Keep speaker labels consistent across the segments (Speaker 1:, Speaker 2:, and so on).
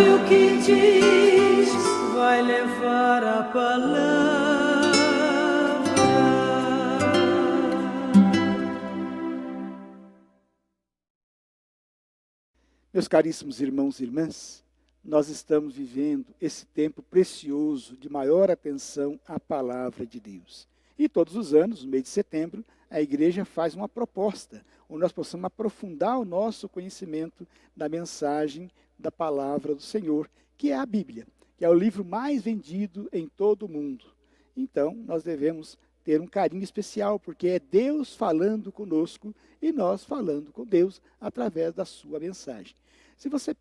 Speaker 1: o que diz, vai levar a palavra.
Speaker 2: Meus caríssimos irmãos e irmãs, nós estamos vivendo esse tempo precioso de maior atenção à palavra de Deus. E todos os anos, no mês de setembro, a igreja faz uma proposta, onde nós possamos aprofundar o nosso conhecimento da mensagem da palavra do Senhor, que é a Bíblia, que é o livro mais vendido em todo o mundo. Então, nós devemos ter um carinho especial, porque é Deus falando conosco e nós falando com Deus através da sua mensagem. Se você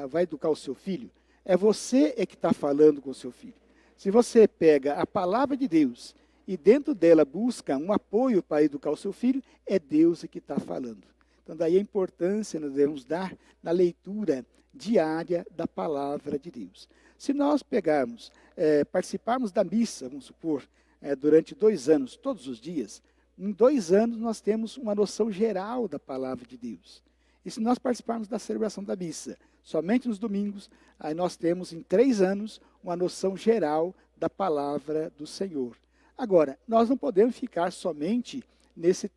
Speaker 2: vai educar o seu filho, é você que está falando com o seu filho. Se você pega a palavra de Deus e dentro dela busca um apoio para educar o seu filho, é Deus que está falando. Então daí a importância nós devemos dar na leitura diária da palavra de Deus. Se nós participarmos da missa, vamos supor, durante 2 anos, todos os dias, em 2 anos nós temos uma noção geral da palavra de Deus. E se nós participarmos da celebração da missa, somente nos domingos, aí nós temos em 3 anos uma noção geral da palavra do Senhor. Agora, nós não podemos ficar somente nesse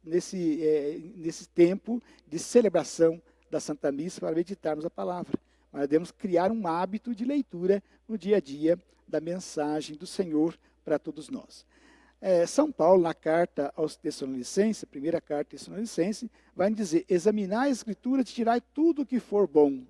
Speaker 2: tempo de celebração da Santa Missa para meditarmos a palavra. Mas devemos criar um hábito de leitura no dia a dia da mensagem do Senhor para todos nós. São Paulo, na carta aos Tessalonicenses, primeira carta aos Tessalonicenses, vai dizer: examinar a Escritura e tirar tudo o que for bom.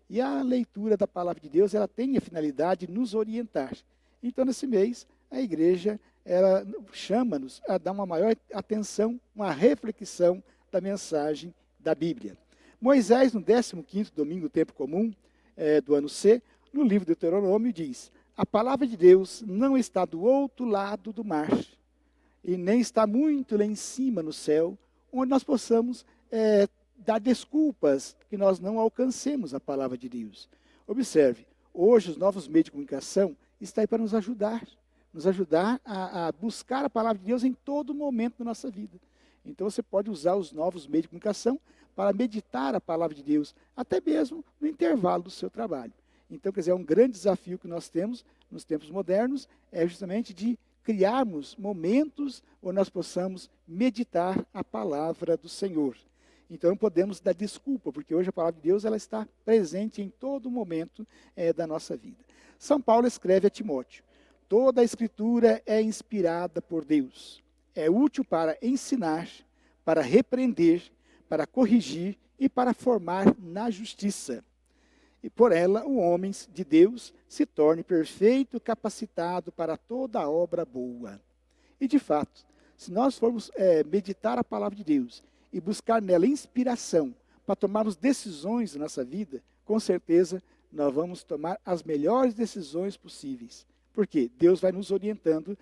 Speaker 2: E a leitura da palavra de Deus, ela tem a finalidade de nos orientar. Então, nesse mês, a igreja ela chama-nos a dar uma maior atenção, uma reflexão da mensagem da Bíblia. Moisés, no 15º domingo do tempo comum do ano C, no livro de Deuteronômio, diz: a palavra de Deus não está do outro lado do mar, e nem está muito lá em cima no céu, onde nós possamos dar desculpas que nós não alcancemos a palavra de Deus. Observe, hoje os novos meios de comunicação estão aí para nos ajudar a buscar a palavra de Deus em todo momento da nossa vida. Então você pode usar os novos meios de comunicação para meditar a palavra de Deus, até mesmo no intervalo do seu trabalho. Então, quer dizer, é um grande desafio que nós temos nos tempos modernos, é justamente de criarmos momentos onde nós possamos meditar a palavra do Senhor. Então, não podemos dar desculpa, porque hoje a palavra de Deus ela está presente em todo momento da nossa vida. São Paulo escreve a Timóteo: toda a Escritura é inspirada por Deus, é útil para ensinar, para repreender, para corrigir e para formar na justiça. E por ela o homem de Deus se torne perfeito, capacitado para toda obra boa. E de fato, se nós formos meditar a palavra de Deus e buscar nela inspiração para tomarmos decisões na nossa vida, com certeza nós vamos tomar as melhores decisões possíveis. Porque Deus vai nos orientando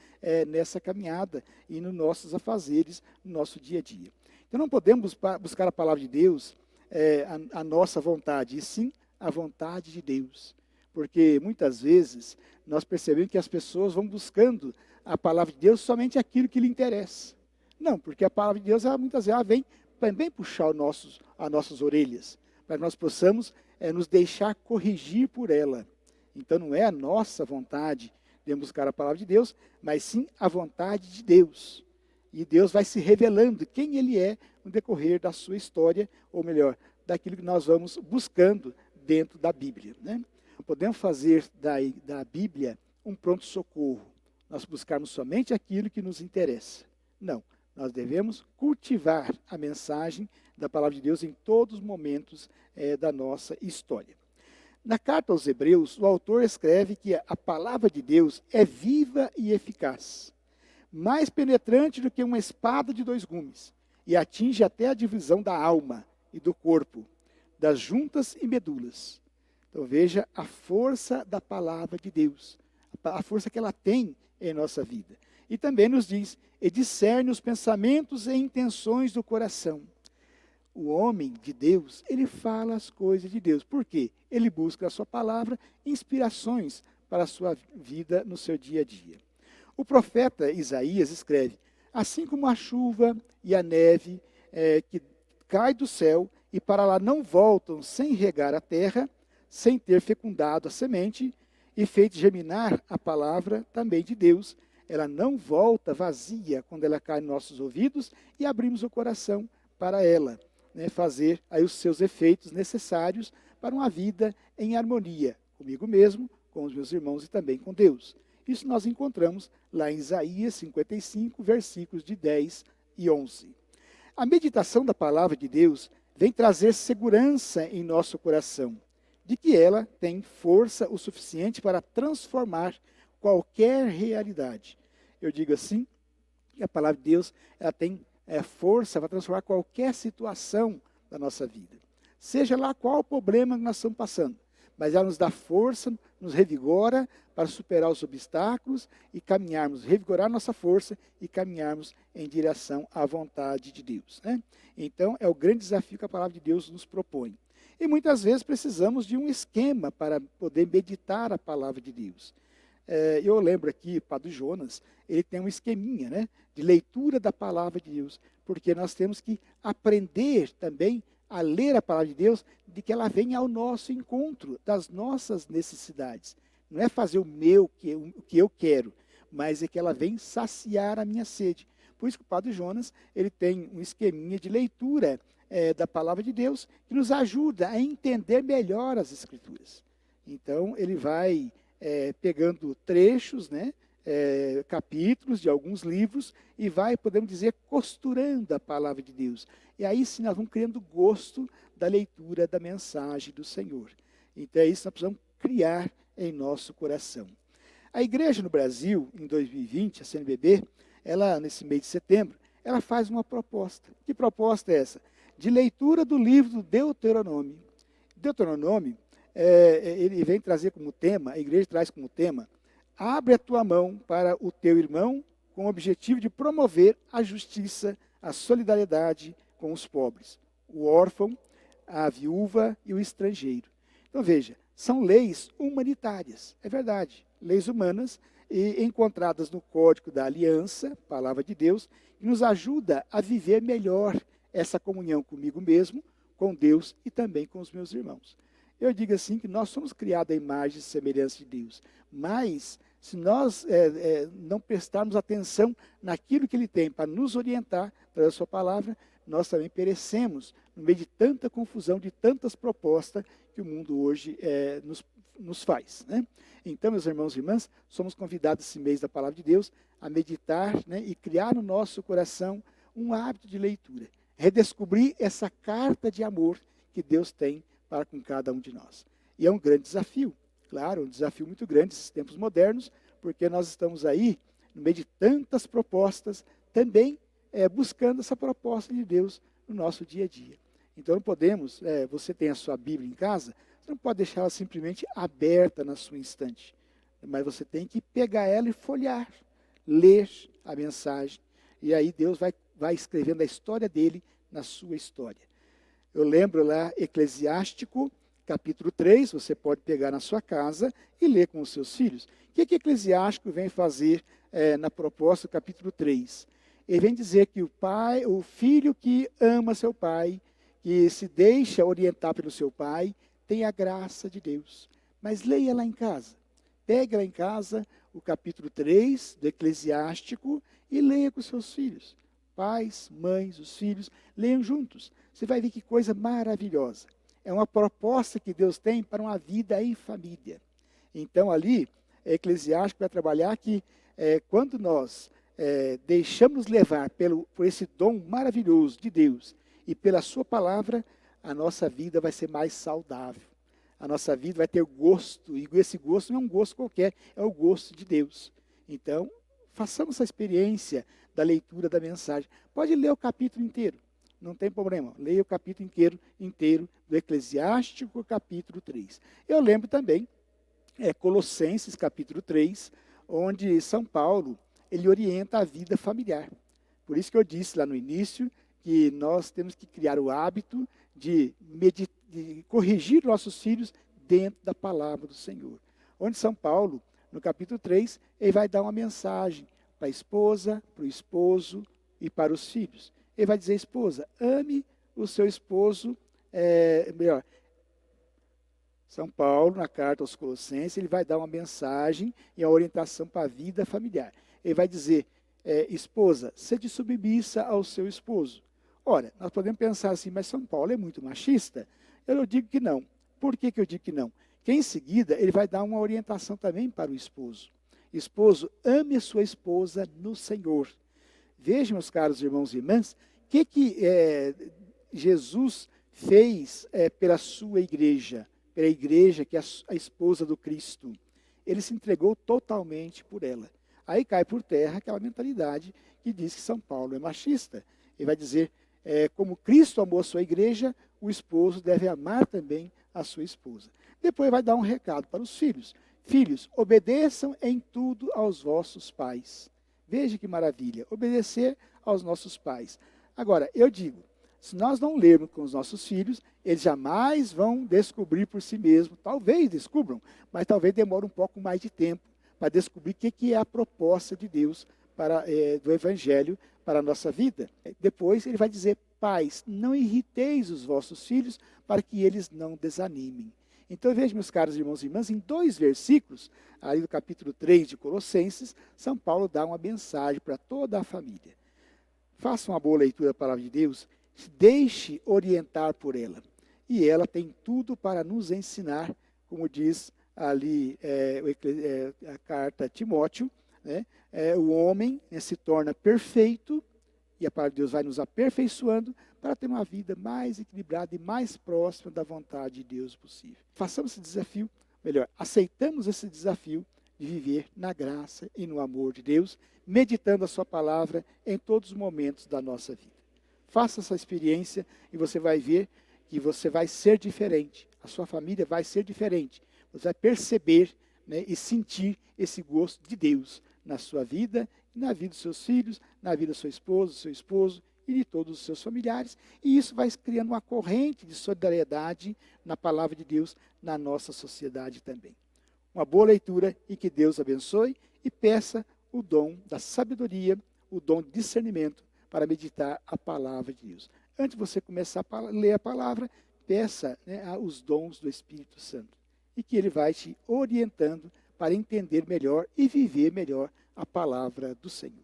Speaker 2: nessa caminhada e nos nossos afazeres, no nosso dia a dia. Então não podemos buscar a palavra de Deus a nossa vontade, e sim a vontade de Deus. Porque muitas vezes nós percebemos que as pessoas vão buscando a palavra de Deus somente aquilo que lhe interessa. Não, porque a palavra de Deus muitas vezes ela vem também puxar as nossas orelhas, para que nós possamos nos deixar corrigir por ela. Então não é a nossa vontade de buscar a palavra de Deus, mas sim a vontade de Deus. E Deus vai se revelando quem Ele é no decorrer da sua história, ou melhor, daquilo que nós vamos buscando dentro da Bíblia. Né? Podemos fazer da Bíblia um pronto-socorro. Nós buscarmos somente aquilo que nos interessa. Não, nós devemos cultivar a mensagem da palavra de Deus em todos os momentos da nossa história. Na carta aos Hebreus, o autor escreve que a palavra de Deus é viva e eficaz, mais penetrante do que uma espada de 2 gumes, e atinge até a divisão da alma e do corpo, das juntas e medulas. Então veja a força da palavra de Deus, a força que ela tem em nossa vida. E também nos diz: e discerne os pensamentos e intenções do coração. O homem de Deus, ele fala as coisas de Deus. Por quê? Ele busca a sua palavra, inspirações para a sua vida no seu dia a dia. O profeta Isaías escreve: assim como a chuva e a neve que cai do céu e para lá não voltam sem regar a terra, sem ter fecundado a semente e feito germinar a palavra também de Deus. Ela não volta vazia quando ela cai nos nossos ouvidos e abrimos o coração para ela, né, fazer aí os seus efeitos necessários para uma vida em harmonia comigo mesmo, com os meus irmãos e também com Deus. Isso nós encontramos lá em Isaías 55, versículos de 10 e 11. A meditação da palavra de Deus vem trazer segurança em nosso coração, de que ela tem força o suficiente para transformar qualquer realidade. Eu digo assim, que a palavra de Deus ela tem força para transformar qualquer situação da nossa vida. Seja lá qual o problema que nós estamos passando, mas ela nos dá força, nos revigora para superar os obstáculos e caminharmos, revigorar nossa força e caminharmos em direção à vontade de Deus, né? Então, é o grande desafio que a palavra de Deus nos propõe. E muitas vezes precisamos de um esquema para poder meditar a palavra de Deus. Eu lembro aqui, o Padre Jonas, ele tem um esqueminha, né, de leitura da palavra de Deus, porque nós temos que aprender também a ler a palavra de Deus, de que ela venha ao nosso encontro, das nossas necessidades. Não é fazer o que eu quero, mas é que ela vem saciar a minha sede. Por isso que o Padre Jonas, ele tem um esqueminha de leitura da palavra de Deus, que nos ajuda a entender melhor as Escrituras. Então, ele vai pegando trechos, né, capítulos de alguns livros, e vai, podemos dizer, costurando a palavra de Deus. E aí sim nós vamos criando gosto da leitura da mensagem do Senhor. Então é isso que nós precisamos criar em nosso coração. A igreja no Brasil, em 2020, a CNBB, ela, nesse mês de setembro, ela faz uma proposta. Que proposta é essa? De leitura do livro do Deuteronômio. Deuteronômio, ele vem trazer como tema, a igreja traz como tema, abre a tua mão para o teu irmão, com o objetivo de promover a justiça, a solidariedade com os pobres, o órfão, a viúva e o estrangeiro. Então veja, são leis humanitárias, é verdade, leis humanas e encontradas no Código da Aliança, palavra de Deus, que nos ajuda a viver melhor essa comunhão comigo mesmo, com Deus e também com os meus irmãos. Eu digo assim que nós somos criados à imagem e semelhança de Deus, mas se nós não prestarmos atenção naquilo que Ele tem para nos orientar pela sua palavra, nós também perecemos no meio de tanta confusão, de tantas propostas que o mundo hoje nos faz, né? Então, meus irmãos e irmãs, somos convidados esse mês da palavra de Deus a meditar, né, e criar no nosso coração um hábito de leitura, redescobrir essa carta de amor que Deus tem para com cada um de nós. E é um grande desafio, claro, um desafio muito grande nesses tempos modernos, porque nós estamos aí, no meio de tantas propostas, também buscando essa proposta de Deus no nosso dia a dia. Então não podemos, você tem a sua Bíblia em casa, você não pode deixar ela simplesmente aberta na sua estante, mas você tem que pegar ela e folhear, ler a mensagem, e aí Deus vai escrevendo a história dele na sua história. Eu lembro lá, Eclesiástico, capítulo 3, você pode pegar na sua casa e ler com os seus filhos. O que Eclesiástico vem fazer na proposta do capítulo 3? Ele vem dizer que o filho que ama seu pai, que se deixa orientar pelo seu pai, tem a graça de Deus. Mas leia lá em casa. Pegue lá em casa o capítulo 3 do Eclesiástico e leia com seus filhos. Pais, mães, os filhos, leiam juntos. Você vai ver que coisa maravilhosa. É uma proposta que Deus tem para uma vida em família. Então ali, Eclesiástico vai trabalhar que quando nós deixamos levar por esse dom maravilhoso de Deus e pela sua palavra, a nossa vida vai ser mais saudável. A nossa vida vai ter gosto, e esse gosto não é um gosto qualquer, é o gosto de Deus. Então, façamos essa experiência da leitura da mensagem. Pode ler o capítulo inteiro, não tem problema. Leia o capítulo inteiro do Eclesiástico, capítulo 3. Eu lembro também, Colossenses, capítulo 3, onde São Paulo, ele orienta a vida familiar. Por isso que eu disse lá no início, que nós temos que criar o hábito de corrigir nossos filhos dentro da palavra do Senhor. Onde São Paulo, no capítulo 3, ele vai dar uma mensagem para a esposa, para o esposo e para os filhos. Ele vai dizer, esposa, ame o seu esposo, São Paulo, na carta aos Colossenses, ele vai dar uma mensagem e a orientação para a vida familiar. Ele vai dizer, esposa, sede submissa ao seu esposo. Ora, nós podemos pensar assim, mas São Paulo é muito machista? Eu digo que não. Por que eu digo que não? Que em seguida ele vai dar uma orientação também para o esposo. Esposo, ame a sua esposa no Senhor. Vejam, meus caros irmãos e irmãs, o que Jesus fez pela sua igreja, pela igreja que é a esposa do Cristo. Ele se entregou totalmente por ela. Aí cai por terra aquela mentalidade que diz que São Paulo é machista. Ele vai dizer, como Cristo amou a sua igreja, o esposo deve amar também a sua esposa. Depois vai dar um recado para os filhos. Filhos, obedeçam em tudo aos vossos pais. Veja que maravilha, obedecer aos nossos pais. Agora, eu digo, se nós não lermos com os nossos filhos, eles jamais vão descobrir por si mesmos. Talvez descubram, mas talvez demore um pouco mais de tempo para descobrir o que é a proposta de Deus do Evangelho para a nossa vida. Depois ele vai dizer, pais, não irriteis os vossos filhos para que eles não desanimem. Então veja, meus caros irmãos e irmãs, em 2 versículos, ali do capítulo 3 de Colossenses, São Paulo dá uma mensagem para toda a família. Faça uma boa leitura da palavra de Deus, deixe orientar por ela. E ela tem tudo para nos ensinar, como diz ali a carta a Timóteo, né? O homem se torna perfeito, e a palavra de Deus vai nos aperfeiçoando para ter uma vida mais equilibrada e mais próxima da vontade de Deus possível. Façamos esse desafio, melhor, aceitamos esse desafio de viver na graça e no amor de Deus, meditando a sua palavra em todos os momentos da nossa vida. Faça essa experiência e você vai ver que você vai ser diferente. A sua família vai ser diferente. Você vai perceber, né, e sentir esse gosto de Deus na sua vida, na vida dos seus filhos, na vida da sua esposa, do seu esposo e de todos os seus familiares. E isso vai criando uma corrente de solidariedade na palavra de Deus na nossa sociedade também. Uma boa leitura e que Deus abençoe e peça o dom da sabedoria, o dom de discernimento para meditar a palavra de Deus. Antes de você começar a ler a palavra, peça, né, os dons do Espírito Santo. E que ele vai te orientando para entender melhor e viver melhor a palavra do Senhor.